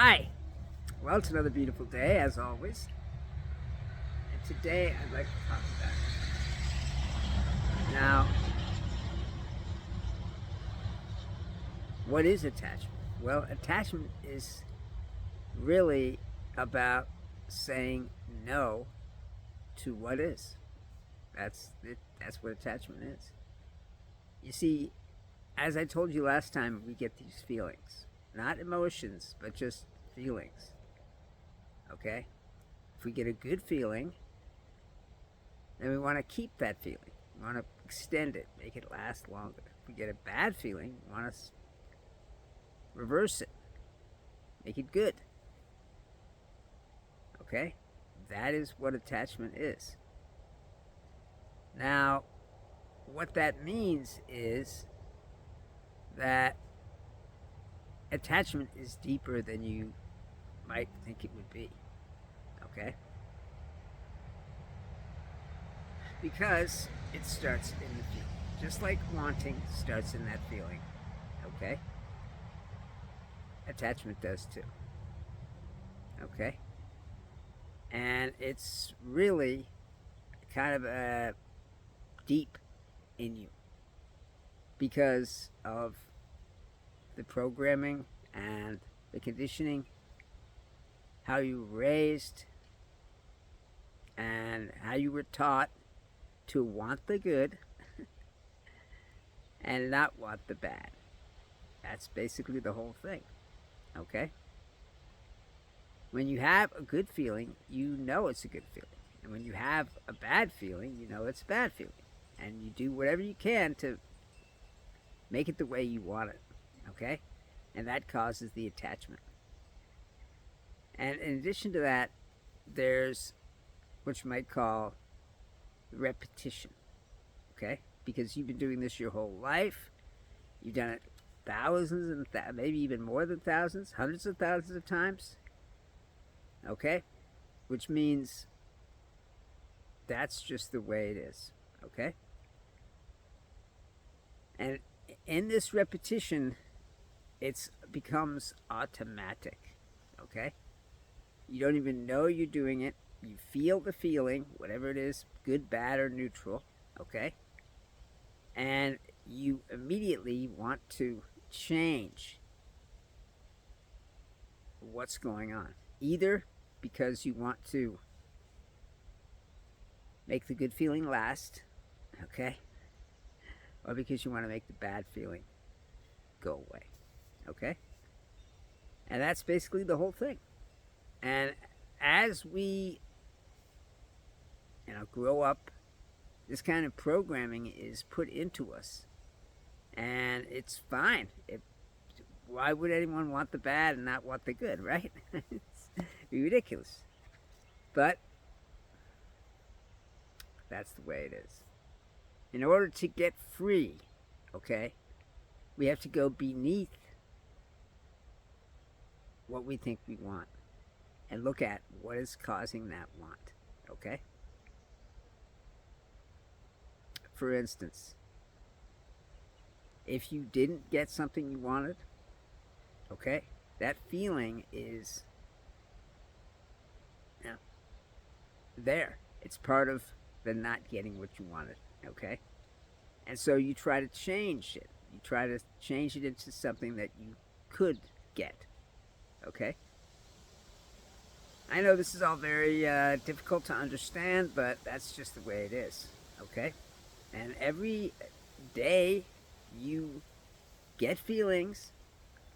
Hi. Well, it's another beautiful day, as always. And today I'd like to talk about it. Now, what is attachment? Well, attachment is really about saying no to what is. That's it. That's what attachment is. You see, as I told you last time, we get these feelings. Not emotions, but just feelings. Okay? If we get a good feeling, then we want to keep that feeling. We want to extend it, make it last longer. If we get a bad feeling, we want to reverse it, make it good. Okay? That is what attachment is. Now, what that means is that attachment is deeper than you might think it would be. Okay? Because it starts in the feeling. Just like wanting starts in that feeling. Okay? Attachment does too. Okay? And it's really kind of deep in you because of the programming and the conditioning, how you were raised, and how you were taught to want the good and not want the bad. That's basically the whole thing. Okay? When you have a good feeling, you know it's a good feeling. And when you have a bad feeling, you know it's a bad feeling. And you do whatever you can to make it the way you want it. Okay? And that causes the attachment. And in addition to that, there's what you might call repetition. Okay? Because you've been doing this your whole life. You've done it thousands and maybe even more than thousands, hundreds of thousands of times. Okay? Which means that's just the way it is. Okay? And in this repetition, it becomes automatic. Okay? You don't even know you're doing it. You feel the feeling, whatever it is, good, bad, or neutral. Okay? And you immediately want to change what's going on. Either because you want to make the good feeling last, okay? Or because you want to make the bad feeling go away, okay? And that's basically the whole thing. And as we, grow up, this kind of programming is put into us. And it's fine. Why would anyone want the bad and not want the good, right? It's ridiculous. But that's the way it is. In order to get free, okay, we have to go beneath what we think we want and look at what is causing that want, okay? For instance, if you didn't get something you wanted, okay, that feeling is there. It's part of the not getting what you wanted, okay? And so you try to change it. You try to change it into something that you could get, okay? I know this is all very difficult to understand, but that's just the way it is, okay? And every day you get feelings,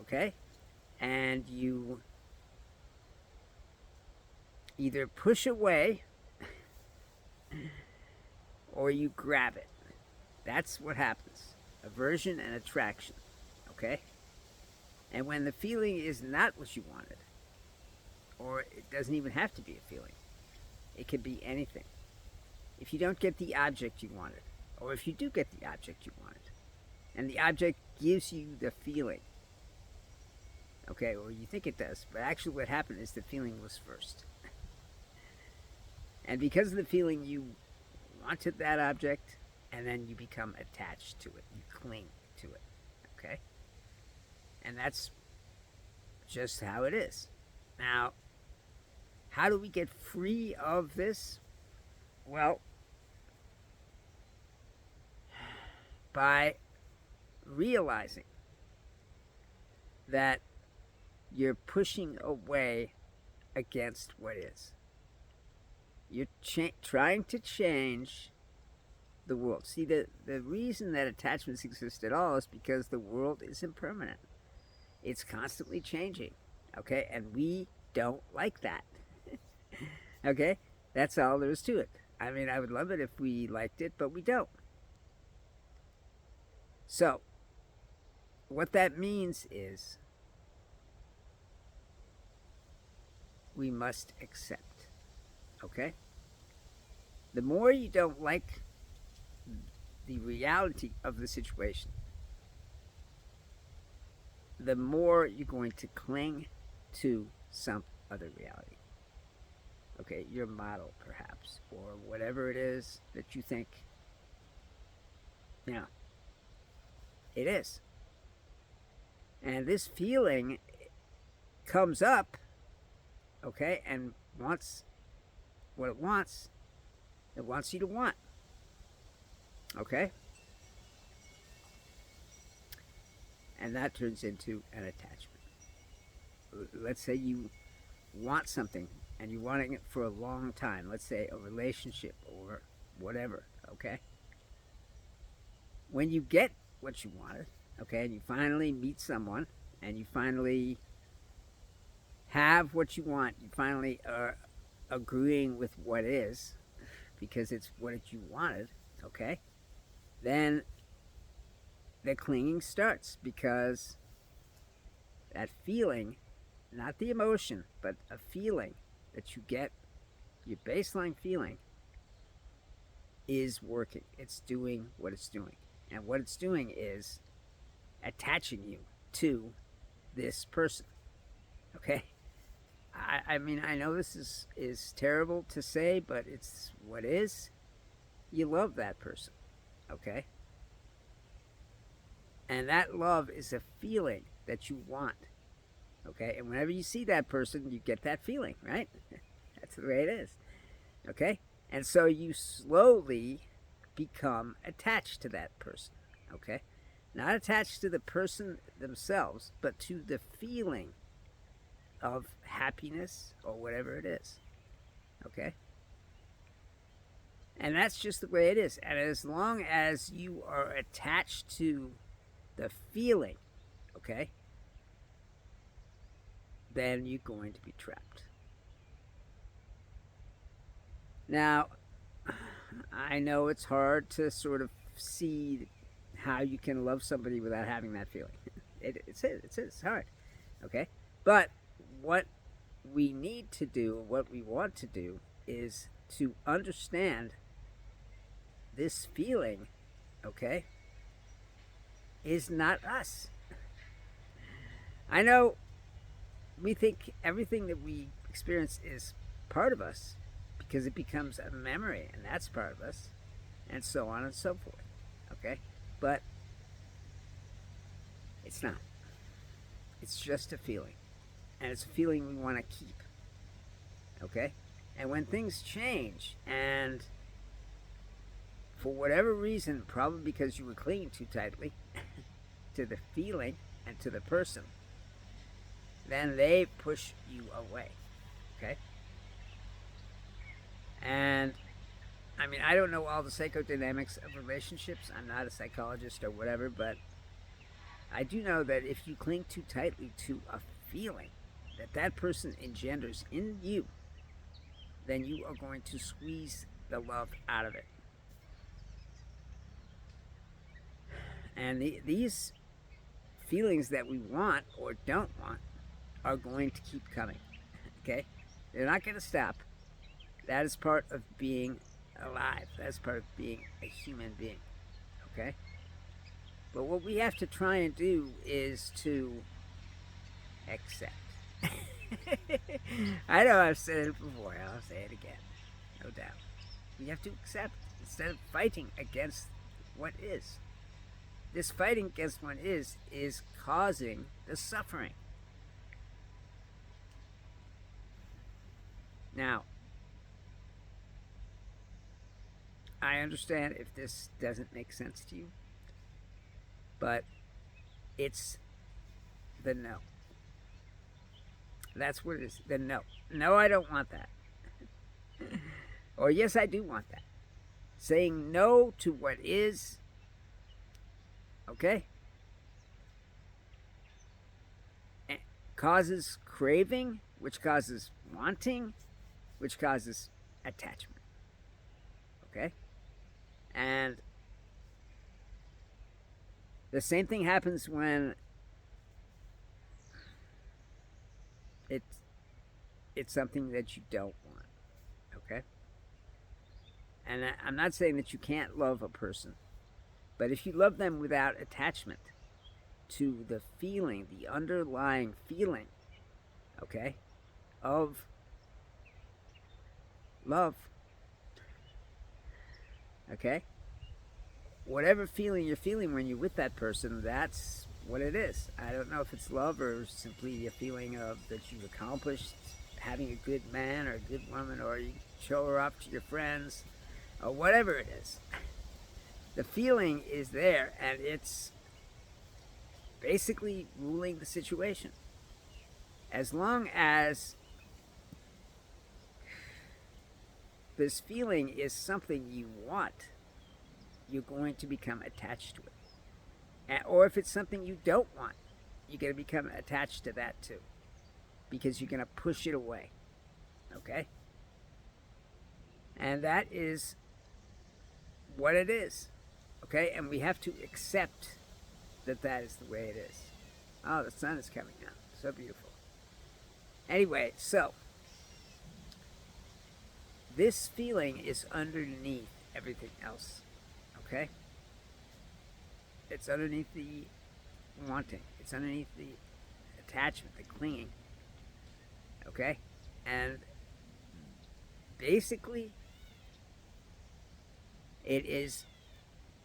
okay? And you either push away or you grab it. That's what happens. Aversion and attraction, okay? And when the feeling is not what you wanted, or it doesn't even have to be a feeling, it could be anything. If you don't get the object you wanted, or if you do get the object you wanted, and the object gives you the feeling, okay, or you think it does, but actually what happened is the feeling was first. And because of the feeling, you wanted that object, and then you become attached to it. You cling to it, okay? And that's just how it is. Now, how do we get free of this? Well, by realizing that you're pushing away against what is. You're trying to change the world. See, the reason that attachments exist at all is because the world is impermanent. It's constantly changing, okay? And we don't like that, okay? That's all there is to it. I mean, I would love it if we liked it, but we don't. So, what that means is we must accept, okay? The more you don't like the reality of the situation, the more you're going to cling to some other reality. Okay, your model perhaps, or whatever it is that you think, you know, it is. And this feeling comes up, okay, and wants what it wants. It wants you to want. Okay? And that turns into an attachment. Let's say you want something and you're wanting it for a long time. Let's say a relationship or whatever, okay? When you get what you wanted, okay, and you finally meet someone and you finally have what you want, you finally are agreeing with what is because it's what you wanted, okay, then the clinging starts because that feeling, not the emotion, but a feeling that you get, your baseline feeling, is working. It's doing what it's doing. And what it's doing is attaching you to this person. Okay? I mean, I know this is terrible to say, but it's what is. You love that person. Okay? And that love is a feeling that you want. Okay? And whenever you see that person, you get that feeling, right? That's the way it is. Okay? And so you slowly become attached to that person. Okay? Not attached to the person themselves, but to the feeling of happiness or whatever it is. Okay? And that's just the way it is. And as long as you are attached to the feeling, okay, then you're going to be trapped. Now, I know it's hard to sort of see how you can love somebody without having that feeling. It's hard, okay? But what we need to do, what we want to do, is to understand this feeling, okay, is not us. I know we think everything that we experience is part of us because it becomes a memory, and that's part of us, and so on and so forth, okay? But it's not. It's just a feeling, and it's a feeling we want to keep, okay? And when things change, and for whatever reason, probably because you were clinging too tightly to the feeling and to the person, then they push you away, okay? And I mean, I don't know all the psychodynamics of relationships. I'm not a psychologist or whatever, but I do know that if you cling too tightly to a feeling that person engenders in you, then you are going to squeeze the love out of it. And these feelings that we want or don't want are going to keep coming, okay? They're not going to stop. That is part of being alive. That's part of being a human being, okay? But what we have to try and do is to accept. I know I've said it before. I'll say it again. No doubt. We have to accept instead of fighting against what is. This fighting against what is causing the suffering. Now, I understand if this doesn't make sense to you, but it's the no. That's what it is. The no. No, I don't want that. Or yes, I do want that. Saying no to what is, okay, causes craving, which causes wanting, which causes attachment. Okay? And the same thing happens when it's something that you don't want. Okay? And I'm not saying that you can't love a person, but if you love them without attachment to the feeling, the underlying feeling, okay, of love, okay, whatever feeling you're feeling when you're with that person, that's what it is. I don't know if it's love or simply a feeling of that you've accomplished having a good man or a good woman, or you show her off to your friends, or whatever it is. The feeling is there, and it's basically ruling the situation. As long as this feeling is something you want, you're going to become attached to it. Or if it's something you don't want, you're going to become attached to that too, because you're going to push it away. Okay? And that is what it is. Okay? And we have to accept that that is the way it is. Oh, the sun is coming out. So beautiful. Anyway, so this feeling is underneath everything else. Okay? It's underneath the wanting. It's underneath the attachment, the clinging. Okay? And basically, it is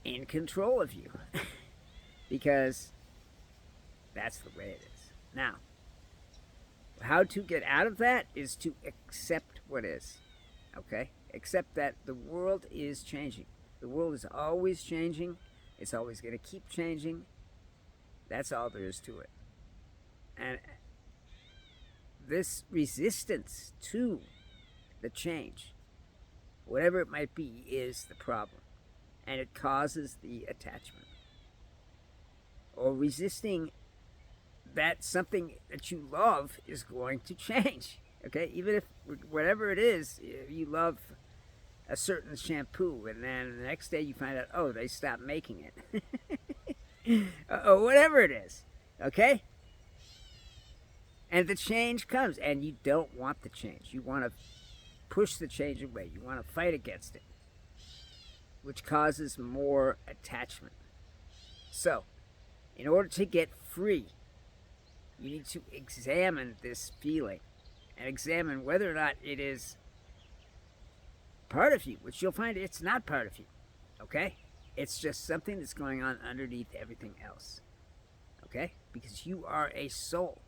in control of you. Because that's the way it is. Now, how to get out of that is to accept what is. Okay? Accept that the world is changing. The world is always changing. It's always going to keep changing. That's all there is to it. And this resistance to the change, whatever it might be, is the problem. And it causes the attachment. Or resisting that something that you love is going to change. Okay? Even if whatever it is, you love a certain shampoo, and then the next day you find out, oh, they stopped making it. Or whatever it is. Okay? And the change comes, and you don't want the change. You want to push the change away. You want to fight against it, which causes more attachment. So, in order to get free, you need to examine this feeling and examine whether or not it is part of you, which you'll find it's not part of you. Okay? It's just something that's going on underneath everything else. Okay? Because you are a soul.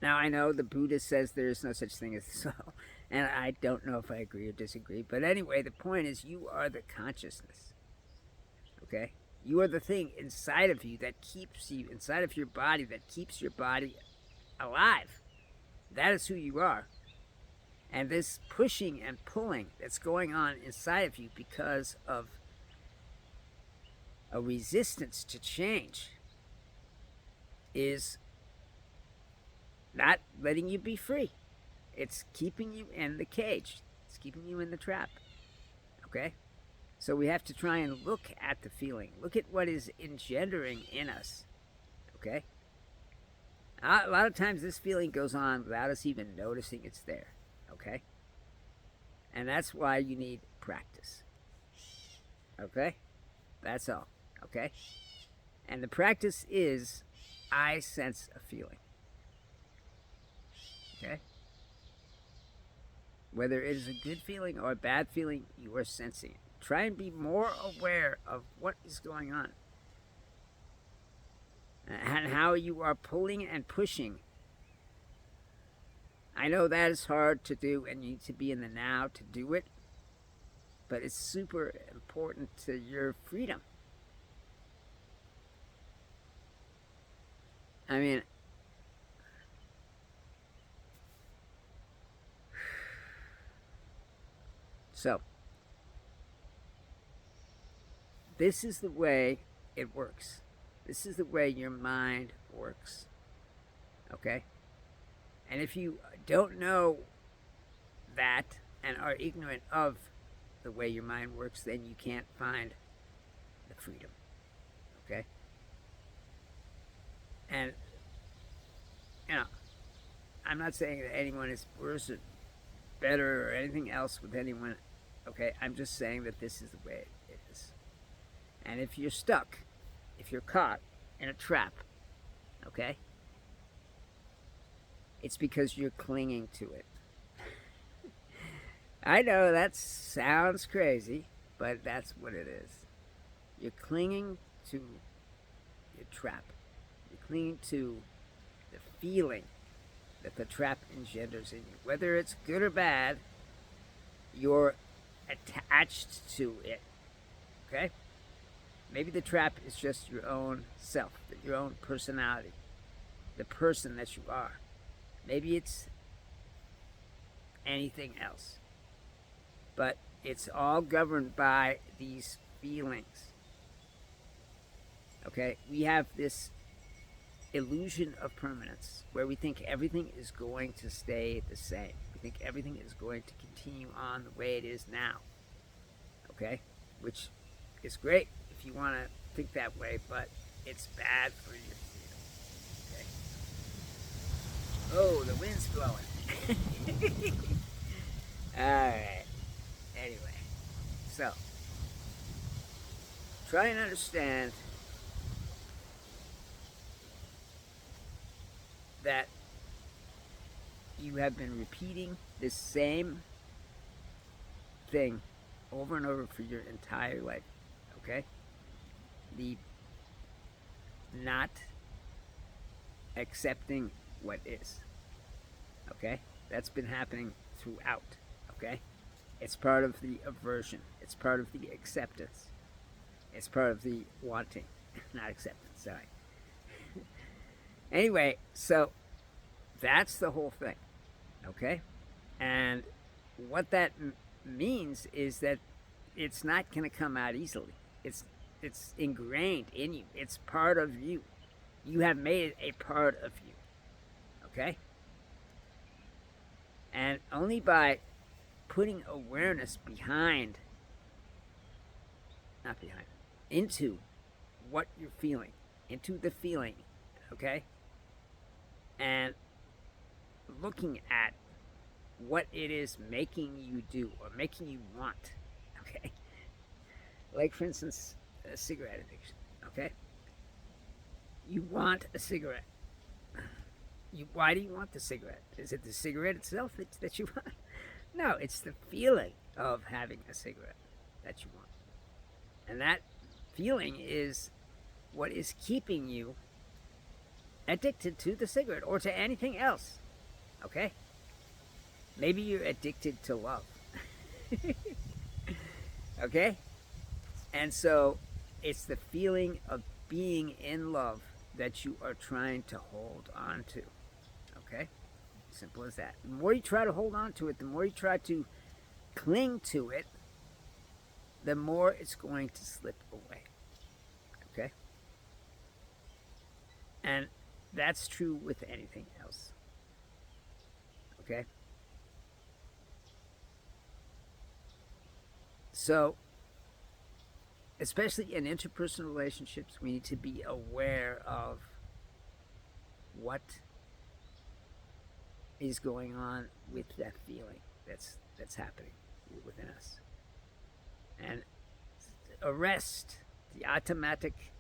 Now, I know the Buddha says there is no such thing as the soul, and I don't know if I agree or disagree, but anyway, the point is you are the consciousness. Okay? You are the thing inside of you that keeps you, inside of your body, that keeps your body alive. That is who you are. And this pushing and pulling that's going on inside of you because of a resistance to change is not letting you be free. It's keeping you in the cage. It's keeping you in the trap. Okay? So we have to try and look at the feeling. Look at what is engendering in us. Okay? A lot of times this feeling goes on without us even noticing it's there. Okay? And that's why you need practice. Okay? That's all. Okay? And the practice is, I sense a feeling. Okay? Whether it is a good feeling or a bad feeling, you are sensing it. Try and be more aware of what is going on. And how you are pulling and pushing I know that is hard to do and you need to be in the now to do it, but it's super important to your freedom. I mean, so this is the way it works. This is the way your mind works. Okay? And if you don't know that and are ignorant of the way your mind works, then you can't find the freedom. Okay? And, you know, I'm not saying that anyone is worse or better or anything else with anyone. Okay? I'm just saying that this is the way it is. And if you're stuck, if you're caught in a trap, okay, it's because you're clinging to it. I know that sounds crazy, but that's what it is. You're clinging to your trap. You're clinging to the feeling that the trap engenders in you. Whether it's good or bad, you're attached to it. Okay? Maybe the trap is just your own self, your own personality, the person that you are. Maybe it's anything else. But it's all governed by these feelings. Okay? We have this illusion of permanence where we think everything is going to stay the same. We think everything is going to continue on the way it is now. Okay? Which is great if you want to think that way, but it's bad for your freedom. Okay? Oh, the wind's blowing. Alright. Anyway, so try and understand that you have been repeating this same thing over and over for your entire life. Okay? The not accepting what is. Okay? That's been happening throughout. Okay? It's part of the aversion. It's part of the acceptance. It's part of the wanting. Not acceptance, sorry. Anyway, so that's the whole thing. Okay? And what that means is that it's not going to come out easily. It's ingrained in you. It's part of you. You have made it a part of you. Okay? And only by putting awareness into what you're feeling, into the feeling, okay? And looking at what it is making you do or making you want, okay? Like, for instance, a cigarette addiction, okay? You want a cigarette. Why do you want the cigarette? Is it the cigarette itself that you want? No, it's the feeling of having a cigarette that you want. And that feeling is what is keeping you addicted to the cigarette or to anything else. Okay? Maybe you're addicted to love. Okay? And so it's the feeling of being in love that you are trying to hold on to. Okay? Simple as that. The more you try to hold on to it, the more you try to cling to it, the more it's going to slip away. Okay? And that's true with anything else. Okay? So, especially in interpersonal relationships, we need to be aware of what is going on with that feeling that's happening within us. And arrest the automatic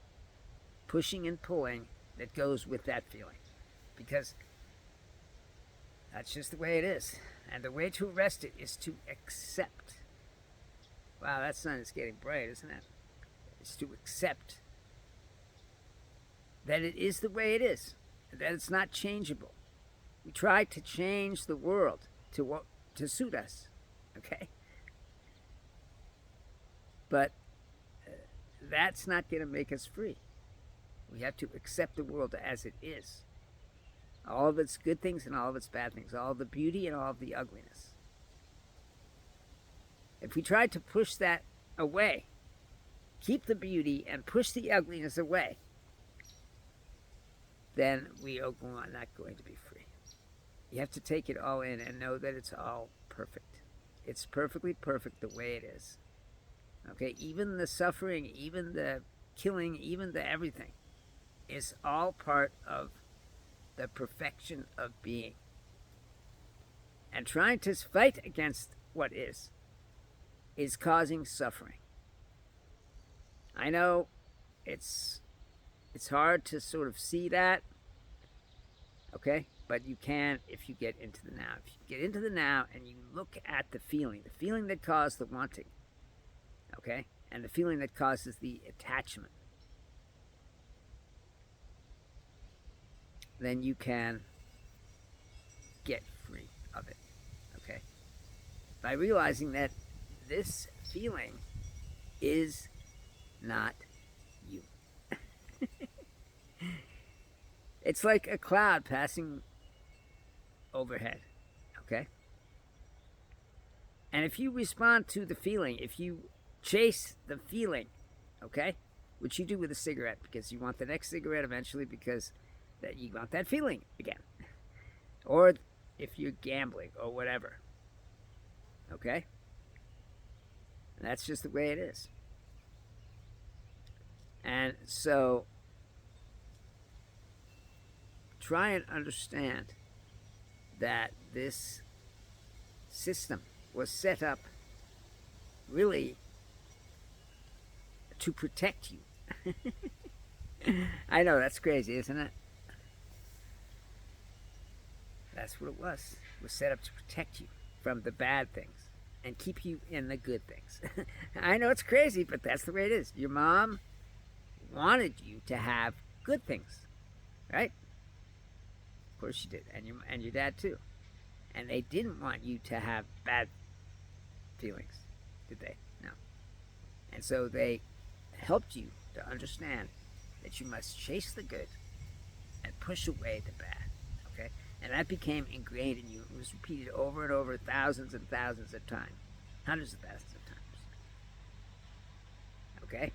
pushing and pulling that goes with that feeling. Because that's just the way it is. And the way to arrest it is to accept. Wow, that sun is getting bright, isn't it? It's to accept that it is the way it is. That it's not changeable. We try to change the world to suit us, okay? But that's not going to make us free. We have to accept the world as it is. All of its good things and all of its bad things, all of the beauty and all of the ugliness. If we try to push that away, keep the beauty and push the ugliness away, then we are not going to be free. You have to take it all in and know that it's all perfect. It's perfectly perfect the way it is. Okay, even the suffering, even the killing, even the everything is all part of the perfection of being. And trying to fight against what is causing suffering. I know it's hard to sort of see that, okay? But you can if you get into the now. If you get into the now and you look at the feeling that caused the wanting, okay? And the feeling that causes the attachment, then you can get free of it, okay? By realizing that this feeling is not you. It's like a cloud passing overhead, okay? And if you respond to the feeling, if you chase the feeling, okay, which you do with a cigarette because you want the next cigarette eventually because that you want that feeling again, or if you're gambling or whatever, okay? And that's just the way it is. And so try and understand that this system was set up really to protect you. I know, that's crazy, isn't it? That's what it was. It was set up to protect you from the bad things and keep you in the good things. I know it's crazy, but that's the way it is. Your mom wanted you to have good things, right? Of course she did, and your dad too. And they didn't want you to have bad feelings, did they? No. And so they helped you to understand that you must chase the good and push away the bad, okay? And that became ingrained in you. It was repeated over and over thousands and thousands of times, hundreds of thousands of times, okay?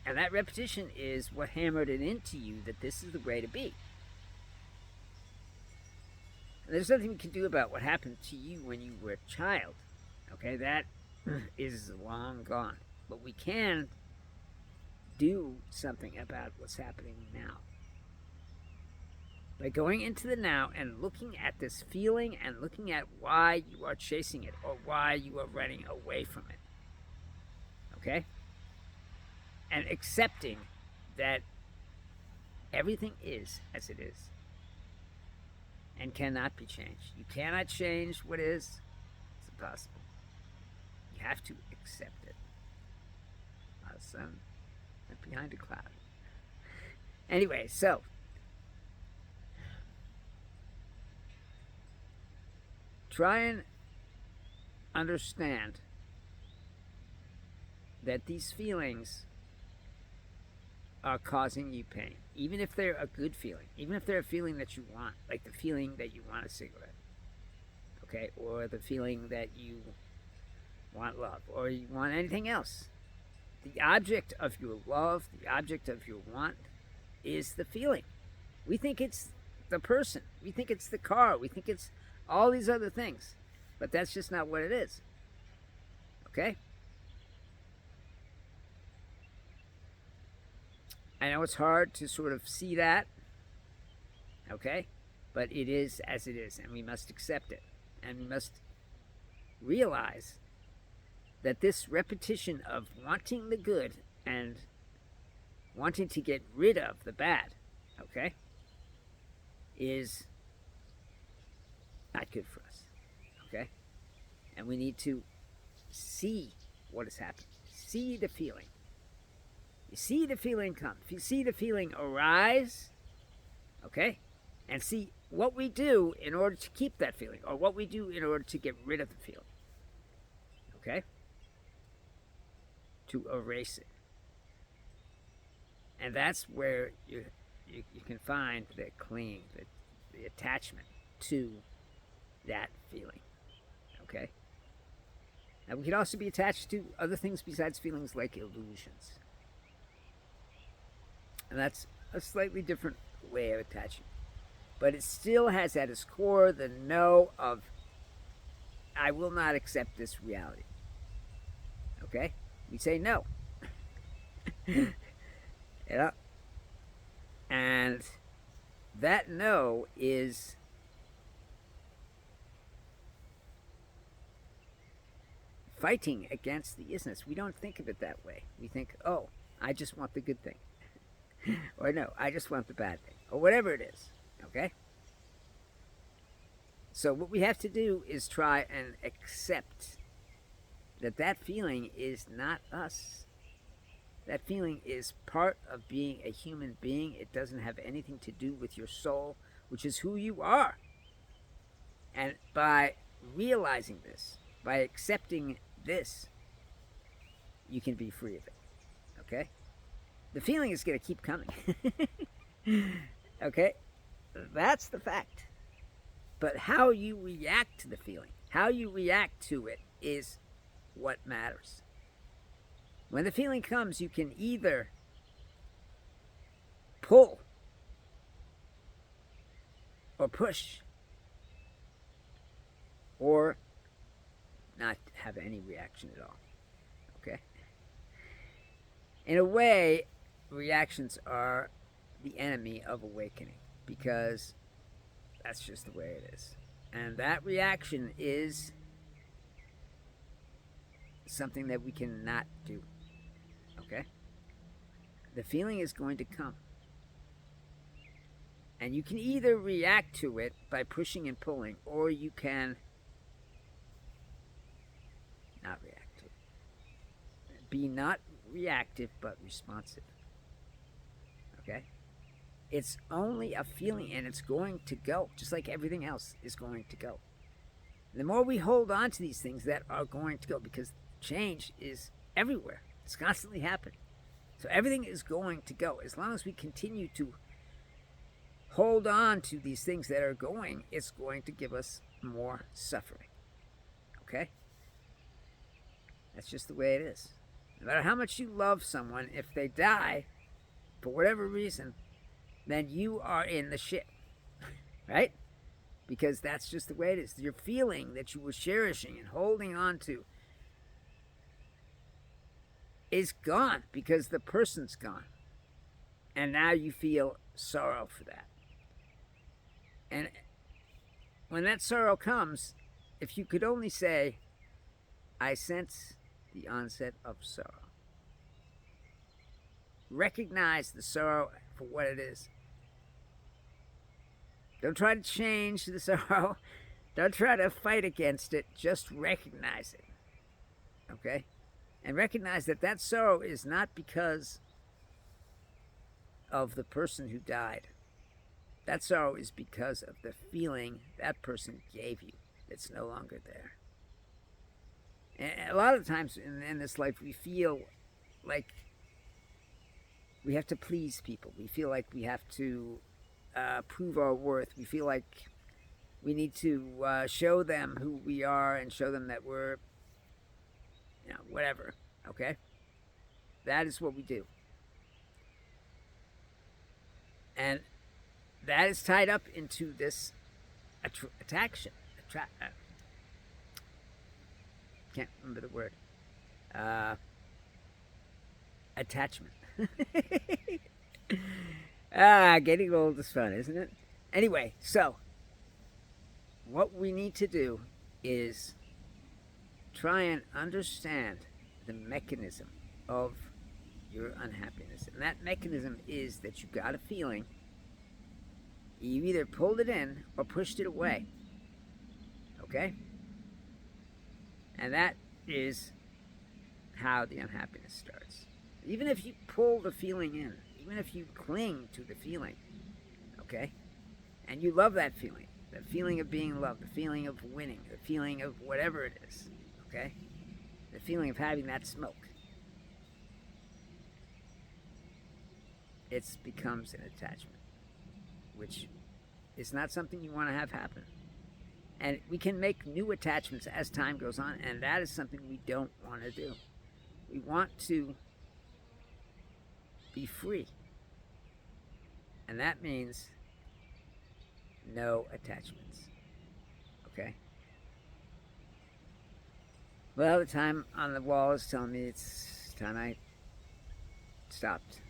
And that repetition is what hammered it into you that this is the way to be. And there's nothing we can do about what happened to you when you were a child. Okay, that is long gone. But we can do something about what's happening now. By going into the now and looking at this feeling and looking at why you are chasing it or why you are running away from it. Okay? And accepting that everything is as it is and cannot be changed. You cannot change what is. It's impossible. You have to accept it. Sun behind a cloud. Anyway, so try and understand that these feelings are causing you pain, even if they're a good feeling, even if they're a feeling that you want, like the feeling that you want a cigarette, okay, or the feeling that you want love, or you want anything else. The object of your love, the object of your want, is the feeling. We think it's the person, we think it's the car, we think it's all these other things, but that's just not what it is, okay? I know it's hard to sort of see that, okay? But it is as it is, and we must accept it. And we must realize that this repetition of wanting the good and wanting to get rid of the bad, okay, is not good for us, okay? And we need to see what is happening, see the feeling. You see the feeling come. If you see the feeling arise, okay, and see what we do in order to keep that feeling, or what we do in order to get rid of the feeling. Okay? To erase it. And that's where you can find the clinging, the attachment to that feeling. Okay? Now, we can also be attached to other things besides feelings, like illusions. And that's a slightly different way of attaching. But it still has at its core the no of, I will not accept this reality. Okay? We say no. You know? And that no is fighting against the isness. We don't think of it that way. We think, oh, I just want the good thing. Or no, I just want the bad thing. Or whatever it is. Okay? So what we have to do is try and accept that that feeling is not us. That feeling is part of being a human being. It doesn't have anything to do with your soul, which is who you are. And by realizing this, by accepting this, you can be free of it. Okay? The feeling is going to keep coming. Okay? That's the fact. But how you react to the feeling, how you react to it, is what matters. When the feeling comes, you can either pull or push, or not have any reaction at all. Okay? In a way, reactions are the enemy of awakening, because that's just the way it is. And that reaction is something that we cannot do. Okay? The feeling is going to come. And you can either react to it by pushing and pulling, or you can not react to it. Be not reactive, but responsive. Okay? It's only a feeling, and it's going to go, just like everything else is going to go. And the more we hold on to these things that are going to go, because change is everywhere. It's constantly happening. So everything is going to go. As long as we continue to hold on to these things that are going, it's going to give us more suffering. Okay? That's just the way it is. No matter how much you love someone, if they die, for whatever reason, then you are in the shit. Right? Because that's just the way it is. Your feeling that you were cherishing and holding on to is gone, because the person's gone. And now you feel sorrow for that. And when that sorrow comes, if you could only say, I sense the onset of sorrow. Recognize the sorrow for what it is. Don't try to change the sorrow. Don't try to fight against it. Just recognize it. Okay? And recognize that that sorrow is not because of the person who died. That sorrow is because of the feeling that person gave you that's no longer there. And a lot of times in this life, we feel like we have to please people. We feel like we have to prove our worth. We feel like we need to show them who we are and show them that we're, whatever. Okay? That is what we do. And that is tied up into this attraction. Can't remember the word. Attachment. Getting old is fun, isn't it? Anyway, so what we need to do is try and understand the mechanism of your unhappiness. And that mechanism is that you got a feeling, you either pulled it in or pushed it away. Okay? And that is how the unhappiness starts. Even if you pull the feeling in, even if you cling to the feeling, okay? And you love that feeling. The feeling of being loved, the feeling of winning, the feeling of whatever it is. Okay? The feeling of having that smoke. It becomes an attachment, which is not something you want to have happen. And we can make new attachments as time goes on, and that is something we don't want to do. We want to be free. And that means no attachments. Okay? Well, the time on the wall is telling me it's time I stopped.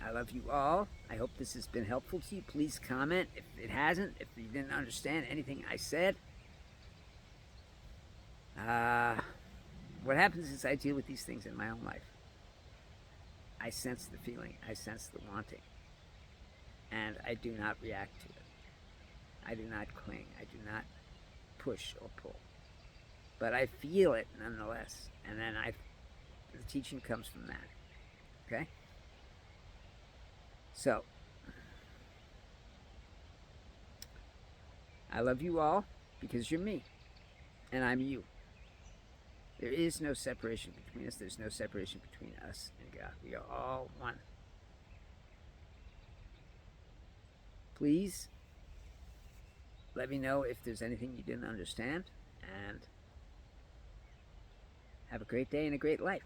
I love you all. I hope this has been helpful to you. Please comment if it hasn't, if you didn't understand anything I said. What happens is I deal with these things in my own life. I sense the feeling. I sense the wanting. And I do not react to it. I do not cling. I do not push or pull. But I feel it nonetheless. And then the teaching comes from that. Okay? So, I love you all because you're me. And I'm you. There is no separation between us. There's no separation between us and God. We are all one. Please let me know if there's anything you didn't understand. And have a great day and a great life.